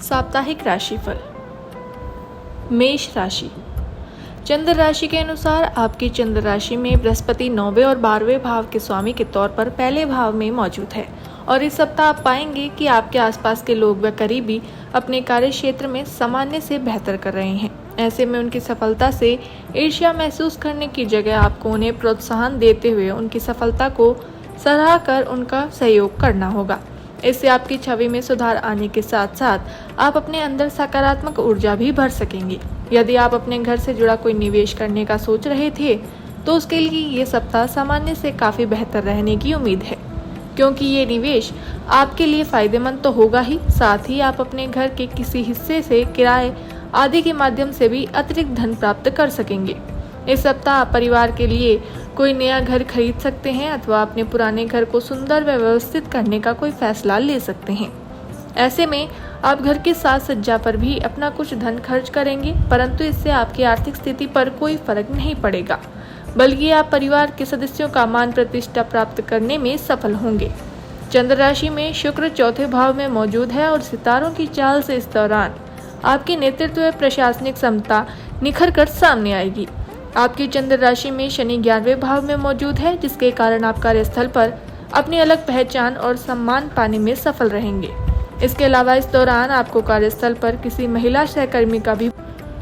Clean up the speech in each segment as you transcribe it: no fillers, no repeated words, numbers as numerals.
साप्ताहिक राशिफल। मेष राशि। चंद्र राशि के अनुसार आपकी चंद्र राशि में बृहस्पति 9वें और 12वें भाव के स्वामी के तौर पर पहले भाव में मौजूद है और इस सप्ताह आप पाएंगे कि आपके आसपास के लोग व करीबी अपने कार्य क्षेत्र में सामान्य से बेहतर कर रहे हैं। ऐसे में उनकी सफलता से ईर्ष्या महसूस करने की जगह आपको उन्हें प्रोत्साहन देते हुए उनकी सफलता को सराह कर उनका सहयोग करना होगा। इससे आपकी छवि में सुधार आने के साथ साथ आप अपने अंदर सकारात्मक ऊर्जा भी भर सकेंगे। यदि आप अपने घर से जुड़ा कोई निवेश करने का सोच रहे थे तो उसके लिए ये सप्ताह सामान्य से काफ़ी बेहतर रहने की उम्मीद है, क्योंकि ये निवेश आपके लिए फायदेमंद तो होगा ही, साथ ही आप अपने घर के किसी हिस्से से किराए आदि के माध्यम से भी अतिरिक्त धन प्राप्त कर सकेंगे। इस सप्ताह आप परिवार के लिए कोई नया घर खरीद सकते हैं अथवा अपने पुराने घर को सुंदर व व्यवस्थित करने का कोई फैसला ले सकते हैं। ऐसे में आप घर की साज सज्जा पर भी अपना कुछ धन खर्च करेंगे, परंतु इससे आपकी आर्थिक स्थिति पर कोई फर्क नहीं पड़ेगा, बल्कि आप परिवार के सदस्यों का मान प्रतिष्ठा प्राप्त करने में सफल होंगे। चंद्र राशि में शुक्र चौथे भाव में मौजूद है और सितारों की चाल से इस दौरान आपकी नेतृत्व व प्रशासनिक क्षमता निखर कर सामने आएगी। आपकी चंद्र राशि में शनि 11वें भाव में मौजूद है, जिसके कारण आप कार्यस्थल पर अपनी अलग पहचान और सम्मान पाने में सफल रहेंगे। इसके अलावा इस दौरान आपको कार्यस्थल पर किसी महिला सहकर्मी का भी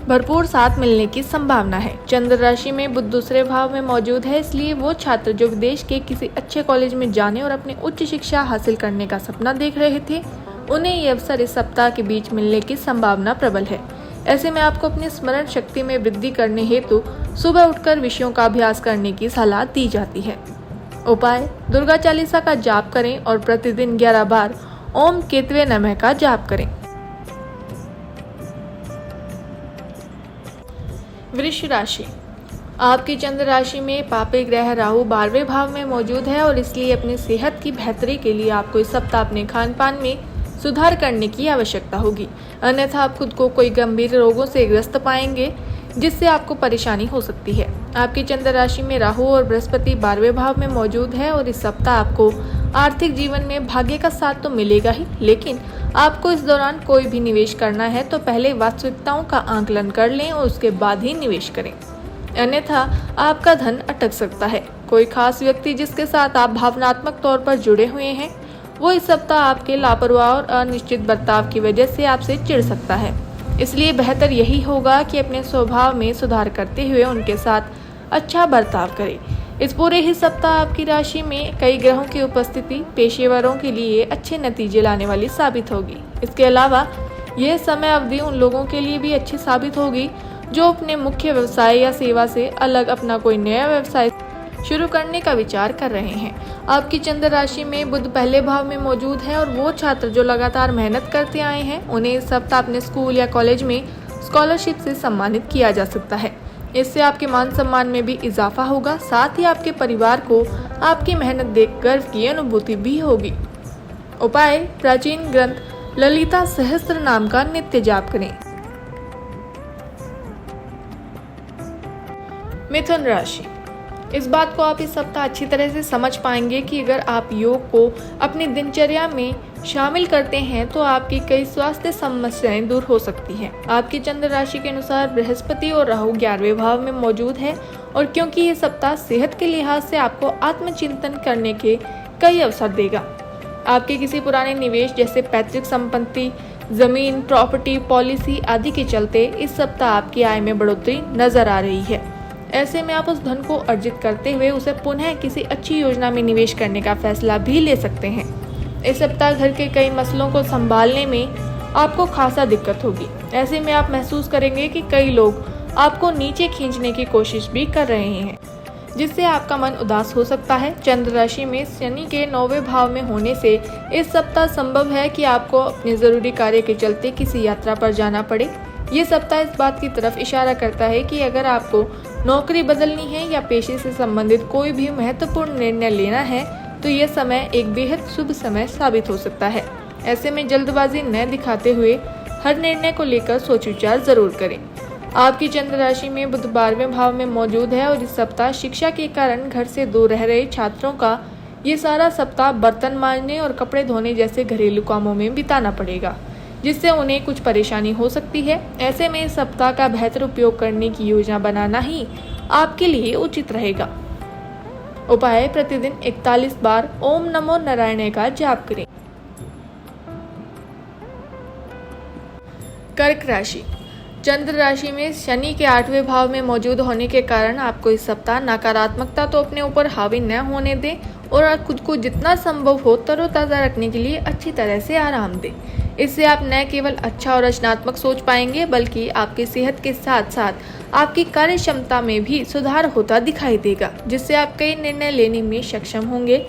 भरपूर साथ मिलने की संभावना है। चंद्र राशि में बुध दूसरे भाव में मौजूद है, इसलिए वो छात्र जो विदेश के किसी अच्छे कॉलेज में जाने और अपनी उच्च शिक्षा हासिल करने का सपना देख रहे थे, उन्हें ये अवसर इस सप्ताह के बीच मिलने की संभावना प्रबल है। ऐसे में आपको अपनी स्मरण शक्ति में वृद्धि करने हेतु सुबह उठकर विषयों का अभ्यास करने की सलाह दी जाती है। उपाय: दुर्गा चालीसा का जाप करें और प्रतिदिन 11 बार ओम केतवे नमः का जाप करें। वृष राशि। आपकी चंद्र राशि में पापी ग्रह राहु 12वें भाव में मौजूद है और इसलिए अपनी सेहत की बेहतरी के लिए आपको इस सप्ताह अपने खान पान में सुधार करने की आवश्यकता होगी, अन्यथा आप खुद को कोई गंभीर रोगों से ग्रस्त पाएंगे जिससे आपको परेशानी हो सकती है। आपकी चंद्र राशि में राहु और बृहस्पति 12वें भाव में मौजूद है और इस सप्ताह आपको आर्थिक जीवन में भाग्य का साथ तो मिलेगा ही, लेकिन आपको इस दौरान कोई भी निवेश करना है तो पहले वास्तविकताओं का आंकलन कर लें और उसके बाद ही निवेश करें, अन्यथा आपका धन अटक सकता है। कोई खास व्यक्ति जिसके साथ आप भावनात्मक तौर पर जुड़े हुए हैं, वो इस सप्ताह आपके लापरवाह और अनिश्चित बर्ताव की वजह से आपसे चिढ़ सकता है। इसलिए बेहतर यही होगा कि अपने स्वभाव में सुधार करते हुए उनके साथ अच्छा बर्ताव करें। इस पूरे ही सप्ताह आपकी राशि में कई ग्रहों की उपस्थिति पेशेवरों के लिए अच्छे नतीजे लाने वाली साबित होगी। इसके अलावा यह समय अवधि उन लोगों के लिए भी अच्छी साबित होगी जो अपने मुख्य व्यवसाय या सेवा से अलग अपना कोई नया व्यवसाय शुरू करने का विचार कर रहे हैं। आपकी चंद्र राशि में बुध पहले भाव में मौजूद है और वो छात्र जो लगातार मेहनत करते आए हैं, उन्हें इस सप्ताह अपने स्कूल या कॉलेज में स्कॉलरशिप से सम्मानित किया जा सकता है। इससे आपके मान सम्मान में भी इजाफा होगा, साथ ही आपके परिवार को आपकी मेहनत देख गर्व की अनुभूति भी होगी। उपाय: प्राचीन ग्रंथ ललिता सहस्त्र नाम का नित्य जाप करें। मिथुन राशि। इस बात को आप इस सप्ताह अच्छी तरह से समझ पाएंगे कि अगर आप योग को अपनी दिनचर्या में शामिल करते हैं तो आपकी कई स्वास्थ्य समस्याएं दूर हो सकती हैं। आपकी चंद्र राशि के अनुसार बृहस्पति और राहु 11वें भाव में मौजूद है और क्योंकि ये सप्ताह सेहत के लिहाज से आपको आत्मचिंतन करने के कई अवसर देगा। आपके किसी पुराने निवेश जैसे पैतृक संपत्ति, जमीन, प्रॉपर्टी, पॉलिसी आदि के चलते इस सप्ताह आपकी आय में बढ़ोतरी नजर आ रही है। ऐसे में आप उस धन को अर्जित करते हुए उसे पुनः किसी अच्छी योजना में निवेश करने का फैसला भी ले सकते हैं। इस सप्ताह घर के कई मसलों को संभालने में आपको खासा दिक्कत होगी। ऐसे में आप महसूस करेंगे कि कई लोग आपको नीचे खींचने की कोशिश भी कर रहे हैं, जिससे आपका मन उदास हो सकता है। चंद्र राशि में शनि के 9वें भाव में होने से इस सप्ताह संभव है कि आपको अपने जरूरी कार्य के चलते किसी यात्रा पर जाना पड़े। ये सप्ताह इस बात की तरफ इशारा करता है कि अगर आपको नौकरी बदलनी है या पेशे से संबंधित कोई भी महत्वपूर्ण निर्णय लेना है तो यह समय एक बेहद शुभ समय साबित हो सकता है। ऐसे में जल्दबाजी न दिखाते हुए हर निर्णय को लेकर सोच विचार जरूर करें। आपकी चंद्र राशि में बुध 12वें भाव में मौजूद है और इस सप्ताह शिक्षा के कारण घर से दूर रह रहे छात्रों का ये सारा सप्ताह बर्तन मांजने और कपड़े धोने जैसे घरेलू कामों में बिताना पड़ेगा। जिससे उन्हें कुछ परेशानी हो सकती है। ऐसे में इस सप्ताह का बेहतर उपयोग करने की योजना बनाना ही आपके लिए उचित रहेगा। उपाय: प्रतिदिन 41 बार ओम नमो नारायण का जाप करें। कर्क राशि। चंद्र राशि में शनि के 8वें भाव में मौजूद होने के कारण आपको इस सप्ताह नकारात्मकता तो अपने ऊपर हावी न होने दें और खुद को जितना संभव हो तरोताज़ा रखने के लिए अच्छी तरह से आराम दें। इससे आप न केवल अच्छा और रचनात्मक सोच पाएंगे बल्कि आपकी सेहत के साथ साथ आपकी कार्य क्षमता में भी सुधार होता दिखाई देगा, जिससे आप कई निर्णय लेने में सक्षम होंगे।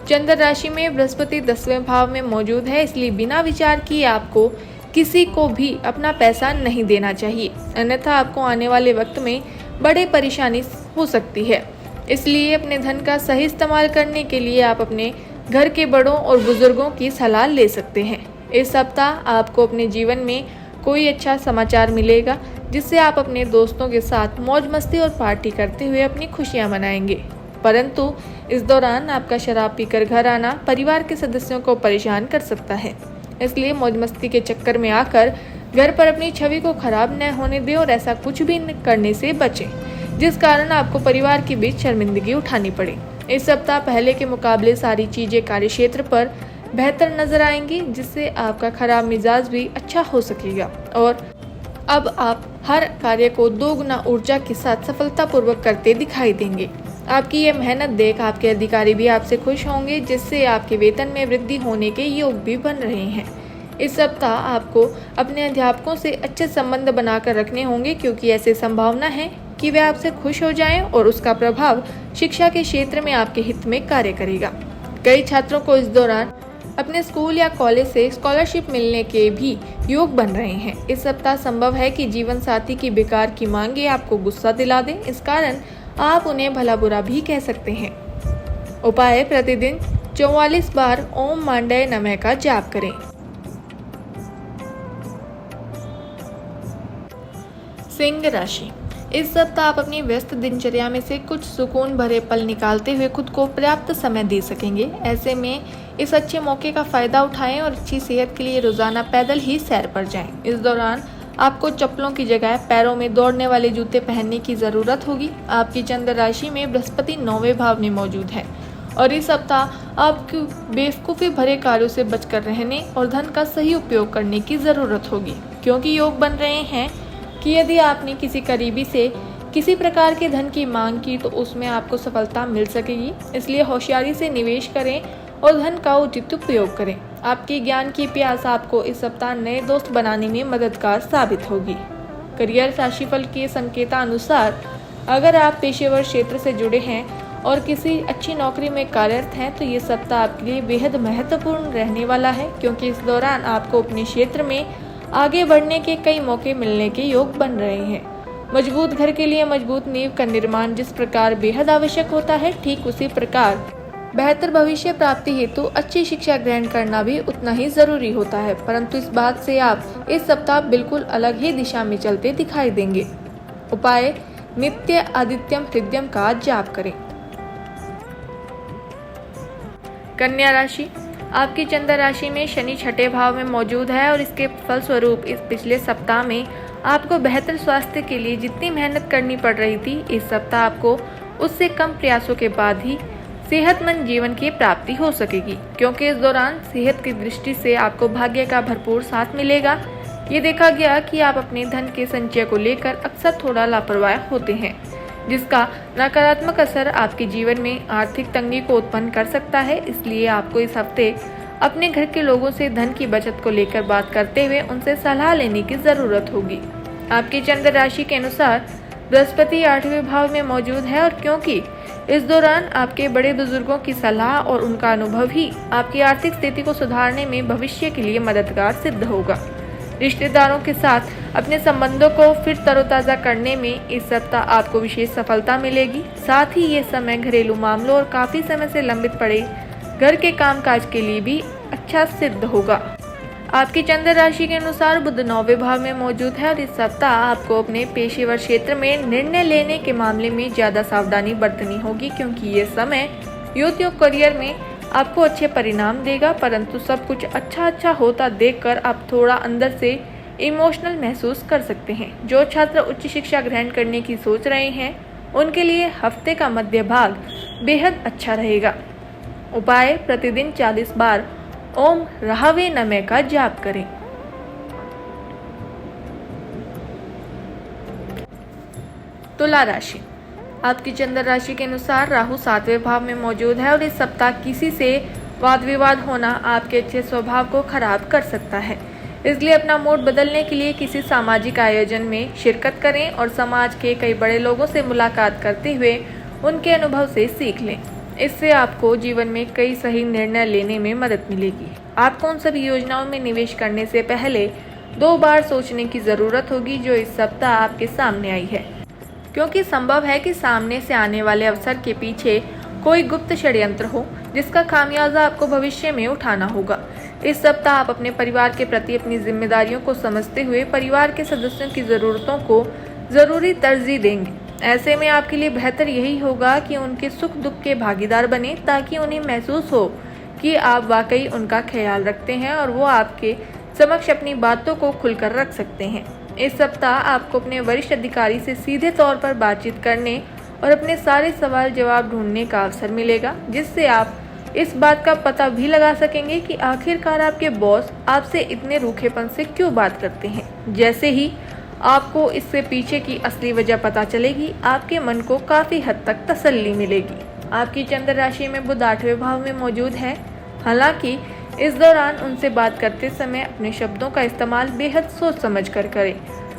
चंद्र राशि में बृहस्पति 10वें भाव में मौजूद है, इसलिए बिना विचार किए आपको किसी को भी अपना पैसा नहीं देना चाहिए, अन्यथा आपको आने वाले वक्त में बड़े परेशानी हो सकती है। इसलिए अपने धन का सही इस्तेमाल करने के लिए आप अपने घर के बड़ों और बुजुर्गों की सलाह ले सकते हैं। इस सप्ताह आपको अपने जीवन में कोई अच्छा समाचार मिलेगा, जिससे आप अपने दोस्तों के साथ मौज मस्ती और पार्टी करते हुए अपनी खुशियां मनाएंगे। परंतु इस दौरान आपका शराब पीकर घर आना परिवार के सदस्यों को परेशान कर सकता है, इसलिए मौज मस्ती के चक्कर में आकर घर पर अपनी छवि को खराब न होने दें और ऐसा कुछ भी करने से बचें जिस कारण आपको परिवार के बीच शर्मिंदगी उठानी पड़े। इस सप्ताह पहले के मुकाबले सारी चीजें कार्यक्षेत्र पर बेहतर नजर आएंगी, जिससे आपका खराब मिजाज भी अच्छा हो सकेगा और अब आप हर कार्य को दोगुना ऊर्जा के साथ सफलतापूर्वक करते दिखाई देंगे। आपकी ये मेहनत देख आपके अधिकारी भी आपसे खुश होंगे, जिससे आपके वेतन में वृद्धि होने के योग भी बन रहे हैं। इस सप्ताह आपको अपने अध्यापकों से अच्छे संबंध बनाकर रखने होंगे, क्योंकि ऐसी संभावना है कि वे आपसे खुश हो जाएं और उसका प्रभाव शिक्षा के क्षेत्र में आपके हित में कार्य करेगा। कई छात्रों को इस दौरान अपने स्कूल या कॉलेज से स्कॉलरशिप मिलने के भी योग बन रहे हैं। इस सप्ताह संभव है कि जीवन साथी की बेकार की मांगे आपको गुस्सा दिला दें, इस कारण आप उन्हें भला बुरा भी कह सकते हैं। उपाय: प्रतिदिन 44 बार ओम मांडय नमः का जाप करें। सिंह राशि। इस सप्ताह आप अपनी व्यस्त दिनचर्या में से कुछ सुकून भरे पल निकालते हुए खुद को पर्याप्त समय दे सकेंगे। ऐसे में इस अच्छे मौके का फायदा उठाएं और अच्छी सेहत के लिए रोजाना पैदल ही सैर पर जाएं। इस दौरान आपको चप्पलों की जगह पैरों में दौड़ने वाले जूते पहनने की जरूरत होगी। आपकी चंद्र राशि में बृहस्पति 9वें भाव में मौजूद है और इस सप्ताह आपको बेवकूफ़ी भरे कार्यों से बचकर रहने और धन का सही उपयोग करने की जरूरत होगी, क्योंकि योग बन रहे हैं कि यदि आपने किसी करीबी से किसी प्रकार के धन की मांग की तो उसमें आपको सफलता मिल सकेगी। इसलिए होशियारी से निवेश करें और धन का उचित उपयोग करें। आपके ज्ञान की प्यास आपको इस सप्ताह नए दोस्त बनाने में मददगार साबित होगी। करियर राशिफल के संकेतानुसार अगर आप पेशेवर क्षेत्र से जुड़े हैं और किसी अच्छी नौकरी में कार्यरत हैं तो ये सप्ताह आपके लिए बेहद महत्वपूर्ण रहने वाला है, क्योंकि इस दौरान आपको अपने क्षेत्र में आगे बढ़ने के कई मौके मिलने के योग बन रहे हैं। मजबूत घर के लिए मजबूत नींव का निर्माण जिस प्रकार बेहद आवश्यक होता है, ठीक उसी प्रकार बेहतर भविष्य प्राप्ति हेतु अच्छी शिक्षा ग्रहण करना भी उतना ही जरूरी होता है। परंतु इस बात से आप इस सप्ताह बिल्कुल अलग ही दिशा में चलते दिखाई देंगे। उपाय: नित्य आदित्यम हृदयम का जाप करें। कन्या राशि। आपकी चंद्र राशि में शनि 6ठे भाव में मौजूद है और इसके फलस्वरूप इस पिछले सप्ताह में आपको बेहतर स्वास्थ्य के लिए जितनी मेहनत करनी पड़ रही थी, इस सप्ताह आपको उससे कम प्रयासों के बाद ही सेहतमंद जीवन की प्राप्ति हो सकेगी, क्योंकि इस दौरान सेहत की दृष्टि से आपको भाग्य का भरपूर साथ मिलेगा। ये देखा गया कि आप अपने धन के संचय को लेकर अक्सर थोड़ा लापरवाह होते हैं, जिसका नकारात्मक असर आपके जीवन में आर्थिक तंगी को उत्पन्न कर सकता है। इसलिए आपको इस हफ्ते अपने घर के लोगों से धन की बचत को लेकर बात करते हुए उनसे सलाह लेने की जरूरत होगी। आपकी चंद्र राशि के अनुसार बृहस्पति 8वें भाव में मौजूद है और क्योंकि इस दौरान आपके बड़े बुजुर्गों की सलाह और उनका अनुभव ही आपकी आर्थिक स्थिति को सुधारने में भविष्य के लिए मददगार सिद्ध होगा। रिश्तेदारों के साथ अपने संबंधों को फिर तरोताज़ा करने में इस सप्ताह आपको विशेष सफलता मिलेगी। साथ ही ये समय घरेलू मामलों और काफ़ी समय से लंबित पड़े घर के कामकाज के लिए भी अच्छा सिद्ध होगा। आपकी चंद्र राशि के अनुसार बुध 9वें भाव में मौजूद है और इस सप्ताह आपको अपने पेशेवर क्षेत्र में निर्णय लेने के मामले में ज़्यादा सावधानी बरतनी होगी, क्योंकि ये समय युवतियों करियर में आपको अच्छे परिणाम देगा, परंतु सब कुछ अच्छा होता देखकर आप थोड़ा अंदर से इमोशनल महसूस कर सकते हैं। जो छात्र उच्च शिक्षा ग्रहण करने की सोच रहे हैं उनके लिए हफ्ते का मध्य भाग बेहद अच्छा रहेगा। उपाय: प्रतिदिन 40 बार ओम राहवे नमः का जाप करें। तुला राशि, आपकी चंद्र राशि के अनुसार राहु 7वें भाव में मौजूद है और इस सप्ताह किसी से वाद विवाद होना आपके अच्छे स्वभाव को खराब कर सकता है। इसलिए अपना मूड बदलने के लिए किसी सामाजिक आयोजन में शिरकत करें और समाज के कई बड़े लोगों से मुलाकात करते हुए उनके अनुभव से सीख लें। इससे आपको जीवन में कई सही निर्णय लेने में मदद मिलेगी। आपको उन सभी योजनाओं में निवेश करने से पहले 2 बार सोचने की ज़रूरत होगी जो इस सप्ताह आपके सामने आई है, क्योंकि संभव है कि सामने से आने वाले अवसर के पीछे कोई गुप्त षड्यंत्र हो जिसका खामियाजा आपको भविष्य में उठाना होगा। इस सप्ताह आप अपने परिवार के प्रति अपनी जिम्मेदारियों को समझते हुए परिवार के सदस्यों की ज़रूरतों को ज़रूरी तरजीह देंगे। ऐसे में आपके लिए बेहतर यही होगा कि उनके सुख दुख के भागीदार बने, ताकि उन्हें महसूस हो कि आप वाकई उनका ख्याल रखते हैं और वो आपके समक्ष अपनी बातों को खुलकर रख सकते हैं। इस सप्ताह आपको अपने वरिष्ठ अधिकारी से सीधे तौर पर बातचीत करने और अपने सारे सवाल जवाब ढूंढने का अवसर मिलेगा, जिससे आप इस बात का पता भी लगा सकेंगे कि आखिरकार आपके बॉस आपसे इतने रूखेपन से क्यों बात करते हैं। जैसे ही आपको इससे पीछे की असली वजह पता चलेगी, आपके मन को काफ़ी हद तक तसल्ली मिलेगी। आपकी चंद्र राशि में बुध 8वें भाव में मौजूद है। हालांकि इस दौरान उनसे बात करते समय अपने शब्दों का इस्तेमाल बेहद सोच समझ कर करें।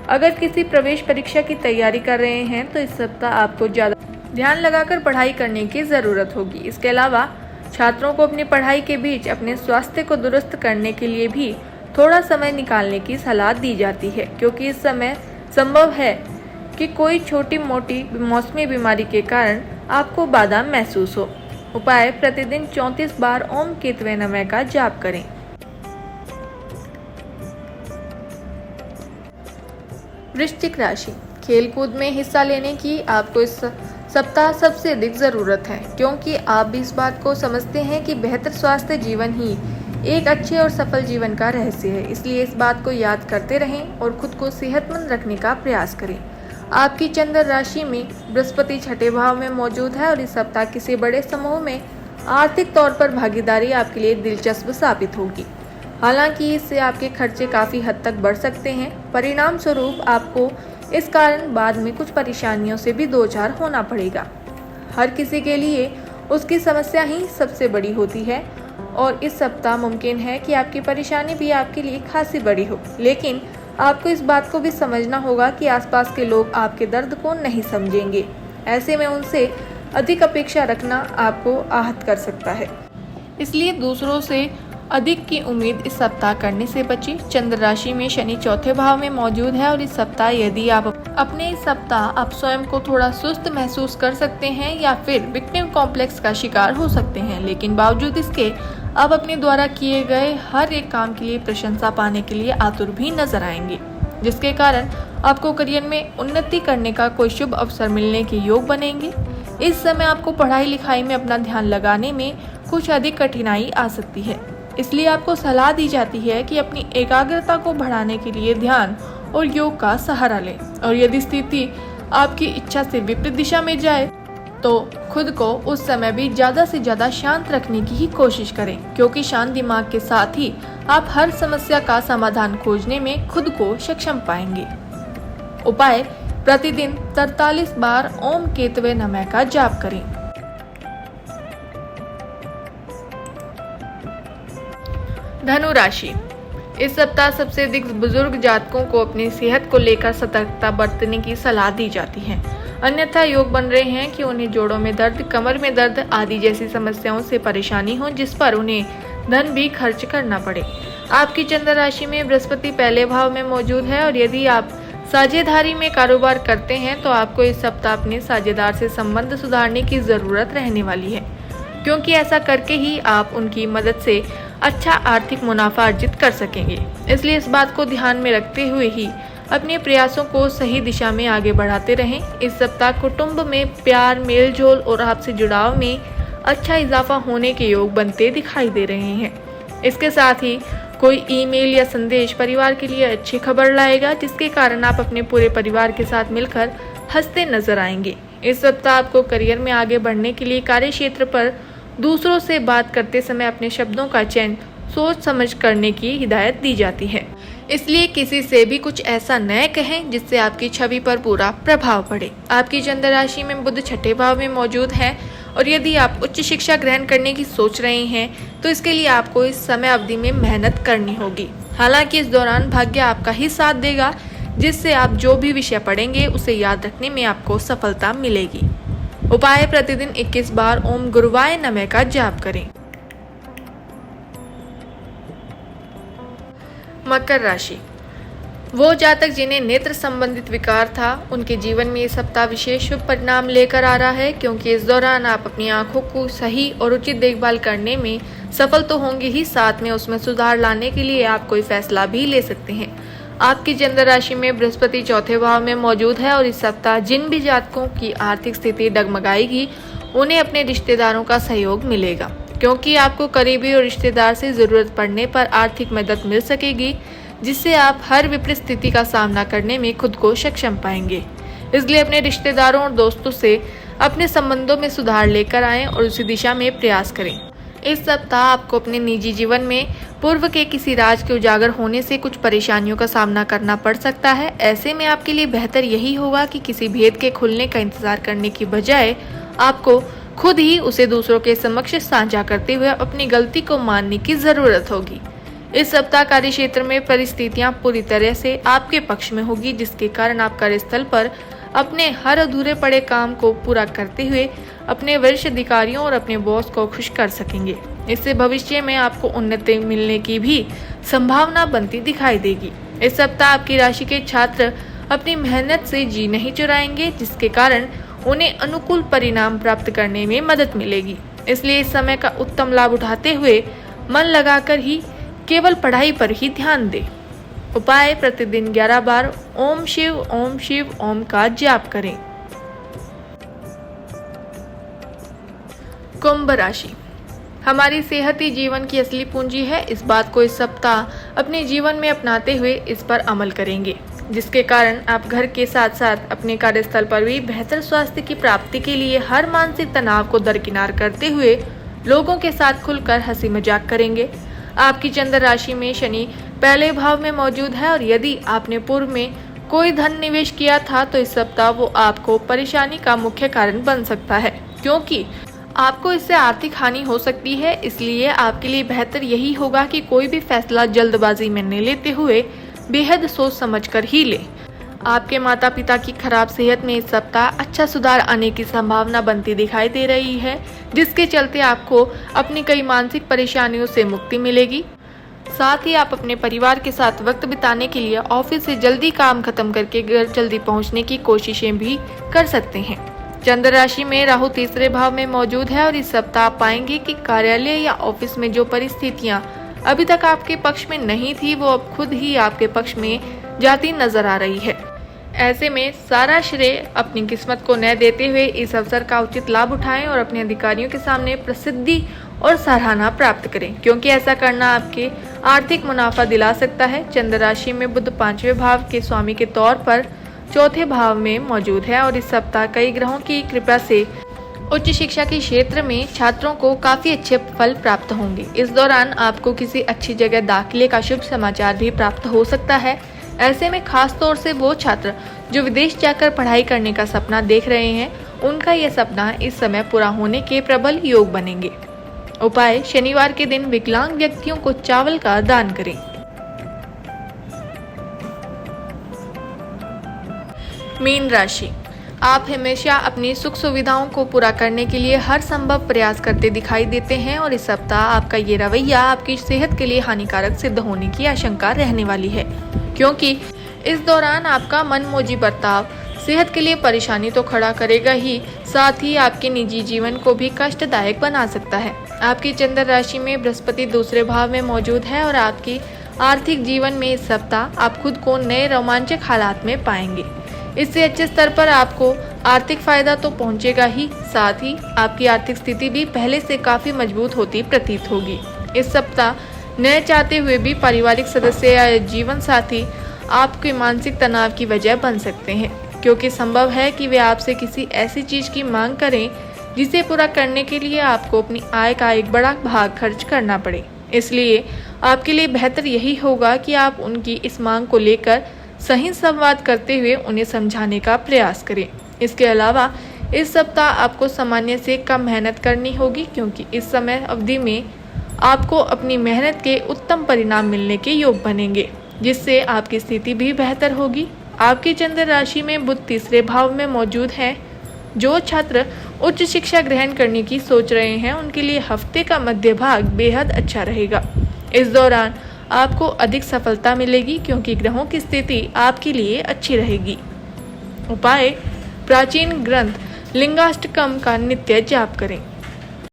अगर किसी प्रवेश परीक्षा की तैयारी कर रहे हैं तो इस सप्ताह आपको ज़्यादा ध्यान लगाकर पढ़ाई करने की ज़रूरत होगी। इसके अलावा छात्रों को अपनी पढ़ाई के बीच अपने स्वास्थ्य को दुरुस्त करने के लिए भी थोड़ा समय निकालने की सलाह दी जाती है, क्योंकि इस समय संभव है कि कोई छोटी मोटी मौसमी बीमारी के कारण आपको बाधा महसूस हो। उपाय: प्रतिदिन 34 बार ओम केतवे नमः का जाप करें। वृश्चिक राशि, खेलकूद में हिस्सा लेने की आपको इस सप्ताह सबसे अधिक ज़रूरत है, क्योंकि आप भी इस बात को समझते हैं कि बेहतर स्वास्थ्य जीवन ही एक अच्छे और सफल जीवन का रहस्य है। इसलिए इस बात को याद करते रहें और खुद को सेहतमंद रखने का प्रयास करें। आपकी चंद्र राशि में बृहस्पति 6ठे भाव में मौजूद है और इस सप्ताह किसी बड़े समूह में आर्थिक तौर पर भागीदारी आपके लिए दिलचस्प साबित होगी। हालांकि इससे आपके खर्चे काफ़ी हद तक बढ़ सकते हैं। परिणाम स्वरूप आपको इस कारण बाद में कुछ परेशानियों से भी दो चार होना पड़ेगा। हर किसी के लिए उसकी समस्या ही सबसे बड़ी होती है और इस सप्ताह मुमकिन है कि आपकी परेशानी भी आपके लिए खासी बड़ी हो, लेकिन आपको इस बात को भी समझना होगा कि आसपास के लोग आपके दर्द को नहीं समझेंगे। ऐसे में उनसे अधिक अपेक्षा रखना आपको आहत कर सकता है, इसलिए दूसरों से अधिक की उम्मीद इस सप्ताह करने से बचें। चंद्र राशि में शनि 4थे भाव में मौजूद है और इस सप्ताह यदि आप स्वयं को थोड़ा सुस्त महसूस कर सकते हैं या फिर विक्टिम कॉम्प्लेक्स का शिकार हो सकते हैं, लेकिन बावजूद इसके आप अपने द्वारा किए गए हर एक काम के लिए प्रशंसा पाने के लिए आतुर भी नजर आएंगे, जिसके कारण आपको करियर में उन्नति करने का कोई शुभ अवसर मिलने के योग बनेंगे। इस समय आपको पढ़ाई लिखाई में अपना ध्यान लगाने में कुछ अधिक कठिनाई आ सकती है, इसलिए आपको सलाह दी जाती है कि अपनी एकाग्रता को बढ़ाने के लिए ध्यान और योग का सहारा लें, और यदि स्थिति आपकी इच्छा से विपरीत दिशा में जाए तो खुद को उस समय भी ज़्यादा से ज़्यादा शांत रखने की ही कोशिश करें, क्योंकि शांत दिमाग के साथ ही आप हर समस्या का समाधान खोजने में खुद को सक्षम पाएंगे। उपाय: प्रतिदिन 43 बार ओम केतवे नमः का जाप करें। धनु राशि, इस सप्ताह सबसे अधिक बुजुर्ग जातकों को अपनी सेहत को लेकर सतर्कता बरतने की सलाह दी जाती है, अन्यथा योग बन रहे हैं कि उन्हें जोड़ों में दर्द, कमर में दर्द आदि जैसी समस्याओं से परेशानी हो, जिस पर उन्हें धन भी खर्च करना पड़े। आपकी चंद्र राशि में बृहस्पति पहले भाव में मौजूद है और यदि आप साझेदारी में कारोबार करते हैं तो आपको इस सप्ताह अपने साझेदार से संबंध सुधारने की ज़रूरत रहने वाली है, क्योंकि ऐसा करके ही आप उनकी मदद से अच्छा आर्थिक मुनाफा अर्जित कर सकेंगे। इसलिए इस बात को ध्यान में रखते हुए ही अपने प्रयासों को सही दिशा में आगे बढ़ाते रहें। इस सप्ताह कुटुंब में प्यार, मेल जोल और आपसे जुड़ाव में अच्छा इजाफा होने के योग बनते दिखाई दे रहे हैं। इसके साथ ही कोई ईमेल या संदेश परिवार के लिए अच्छी खबर लाएगा, जिसके कारण आप अपने पूरे परिवार के साथ मिलकर हंसते नजर आएंगे। इस सप्ताह आपको करियर में आगे बढ़ने के लिए कार्य क्षेत्र पर दूसरों से बात करते समय अपने शब्दों का चयन सोच समझ करने की हिदायत दी जाती है। इसलिए किसी से भी कुछ ऐसा न कहें जिससे आपकी छवि पर बुरा प्रभाव पड़े। आपकी चंद्र राशि में बुध छठे भाव में मौजूद है और यदि आप उच्च शिक्षा ग्रहण करने की सोच रहे हैं तो इसके लिए आपको इस समय अवधि में मेहनत करनी होगी। हालांकि इस दौरान भाग्य आपका ही साथ देगा, जिससे आप जो भी विषय पढ़ेंगे उसे याद रखने में आपको सफलता मिलेगी। उपाय: प्रतिदिन 21 बार ओम गुरुवाय नमः का जाप करें। मकर राशि। वो जातक जिन्हें नेत्र संबंधित विकार था, उनके जीवन में ये सप्ताह विशेष शुभ परिणाम लेकर आ रहा है, क्योंकि इस दौरान आप अपनी आंखों को सही और उचित देखभाल करने में सफल तो होंगे ही, साथ में उसमें सुधार लाने के लिए आप कोई फैसला भी ले सकते हैं। आपकी चंद्र राशि में बृहस्पति चौथे भाव में मौजूद है और इस सप्ताह जिन भी जातकों की आर्थिक स्थिति डगमगाएगी उन्हें अपने रिश्तेदारों का सहयोग मिलेगा, क्योंकि आपको करीबी और रिश्तेदार से जरूरत पड़ने पर आर्थिक मदद मिल सकेगी, जिससे आप हर विपरीत स्थिति का सामना करने में खुद को सक्षम पाएंगे। इसलिए अपने रिश्तेदारों और दोस्तों से अपने संबंधों में सुधार लेकर आएं और उसी दिशा में प्रयास करें। इस सप्ताह आपको अपने निजी जीवन में पूर्व के किसी राज के उजागर होने से कुछ परेशानियों का सामना करना पड़ सकता है। ऐसे में आपके लिए बेहतर यही होगा कि किसी भेद के खुलने का इंतजार करने की बजाय आपको खुद ही उसे दूसरों के समक्ष साझा करते हुए अपनी गलती को मानने की जरूरत होगी। इस सप्ताह कार्य क्षेत्र में परिस्थितियां पूरी तरह से आपके पक्ष में होगी, जिसके कारण आप कार्यस्थल पर अपने हर अधूरे पड़े काम को पूरा करते हुए अपने वरिष्ठ अधिकारियों और अपने बॉस को खुश कर सकेंगे। इससे भविष्य में आपको उन्नति मिलने की भी संभावना बनती दिखाई देगी। इस सप्ताह आपकी राशि के छात्र अपनी मेहनत से जी नहीं चुराएंगे, जिसके कारण उन्हें अनुकूल परिणाम प्राप्त करने में मदद मिलेगी। इसलिए इस समय का उत्तम लाभ उठाते हुए मन लगाकर ही केवल पढ़ाई पर ही ध्यान दें। उपाय: प्रतिदिन 11 बार ओम शिव ओम का जाप करें। कुंभ राशि। हमारी सेहत ही जीवन की असली पूंजी है। इस बात को इस सप्ताह अपने जीवन में अपनाते हुए इस पर अमल करेंगे, जिसके कारण आप घर के साथ साथ अपने कार्यस्थल पर भी बेहतर स्वास्थ्य की प्राप्ति के लिए हर मानसिक तनाव को दरकिनार करते हुए लोगों के साथ खुलकर हंसी मजाक करेंगे। आपकी चंद्र राशि में शनि पहले भाव में मौजूद है और यदि आपने पूर्व में कोई धन निवेश किया था तो इस सप्ताह वो आपको परेशानी का मुख्य कारण बन सकता है, क्योंकि आपको इससे आर्थिक हानि हो सकती है। इसलिए आपके लिए बेहतर यही होगा कि कोई भी फैसला जल्दबाजी में न लेते हुए बेहद सोच समझकर ही ले। आपके माता पिता की खराब सेहत में इस सप्ताह अच्छा सुधार आने की संभावना बनती दिखाई दे रही है, जिसके चलते आपको अपनी कई मानसिक परेशानियों से मुक्ति मिलेगी। साथ ही आप अपने परिवार के साथ वक्त बिताने के लिए ऑफिस से जल्दी काम खत्म करके घर जल्दी पहुंचने की कोशिशें भी कर सकते हैं। चंद्र राशि में राहु तीसरे भाव में मौजूद है और इस सप्ताह आप पाएंगे कि कार्यालय या ऑफिस में जो परिस्थितियां अभी तक आपके पक्ष में नहीं थी, वो अब खुद ही आपके पक्ष में जाती नजर आ रही है। ऐसे में सारा श्रेय अपनी किस्मत को न देते हुए इस अवसर का उचित लाभ उठाएं और अपने अधिकारियों के सामने प्रसिद्धि और सराहना प्राप्त करें, क्योंकि ऐसा करना आपके आर्थिक मुनाफा दिला सकता है। चंद्र राशि में बुध पांचवें भाव के स्वामी के तौर पर चौथे भाव में मौजूद है और इस सप्ताह कई ग्रहों की कृपा से उच्च शिक्षा के क्षेत्र में छात्रों को काफी अच्छे फल प्राप्त होंगे। इस दौरान आपको किसी अच्छी जगह दाखिले का शुभ समाचार भी प्राप्त हो सकता है। ऐसे में खास तौर से वो छात्र जो विदेश जाकर पढ़ाई करने का सपना देख रहे हैं, उनका यह सपना इस समय पूरा होने के प्रबल योग बनेंगे। उपाय: शनिवार के दिन विकलांग व्यक्तियों को चावल का दान करें। मीन राशि। आप हमेशा अपनी सुख सुविधाओं को पूरा करने के लिए हर संभव प्रयास करते दिखाई देते हैं और इस सप्ताह आपका ये रवैया आपकी सेहत के लिए हानिकारक सिद्ध होने की आशंका रहने वाली है, क्योंकि इस दौरान आपका मनमोजी बर्ताव सेहत के लिए परेशानी तो खड़ा करेगा ही, साथ ही आपके निजी जीवन को भी कष्टदायक बना सकता है। आपकी चंद्र राशि में बृहस्पति दूसरे भाव में मौजूद है और आपकी आर्थिक जीवन में इस सप्ताह आप खुद को नए रोमांचक हालात में पाएंगे। इससे अच्छे स्तर पर आपको आर्थिक फायदा तो पहुंचेगा ही, साथ ही आपकी आर्थिक स्थिति भी पहले से काफी मजबूत होती प्रतीत होगी। इस सप्ताह नए चाहते हुए भी पारिवारिक सदस्य या जीवन साथी आपके मानसिक तनाव की वजह बन सकते हैं, क्योंकि संभव है कि वे आपसे किसी ऐसी चीज की मांग करें जिसे पूरा करने के लिए आपको अपनी आय का एक बड़ा भाग खर्च करना पड़े। इसलिए आपके लिए बेहतर यही होगा कि आप उनकी इस मांग को लेकर सही संवाद करते हुए उन्हें समझाने का प्रयास करें। इसके अलावा इस सप्ताह आपको सामान्य से कम मेहनत करनी होगी, क्योंकि इस समय अवधि में आपको अपनी मेहनत के उत्तम परिणाम मिलने के योग बनेंगे, जिससे आपकी स्थिति भी बेहतर होगी। आपकी चंद्र राशि में बुध तीसरे भाव में मौजूद है। जो छात्र उच्च शिक्षा ग्रहण करने की सोच रहे हैं उनके लिए हफ्ते का मध्य भाग बेहद अच्छा रहेगा। इस दौरान आपको अधिक सफलता मिलेगी, क्योंकि ग्रहों की स्थिति आपके लिए अच्छी रहेगी। उपाय: प्राचीन ग्रंथ लिंगाष्टकम का नित्य जाप करें।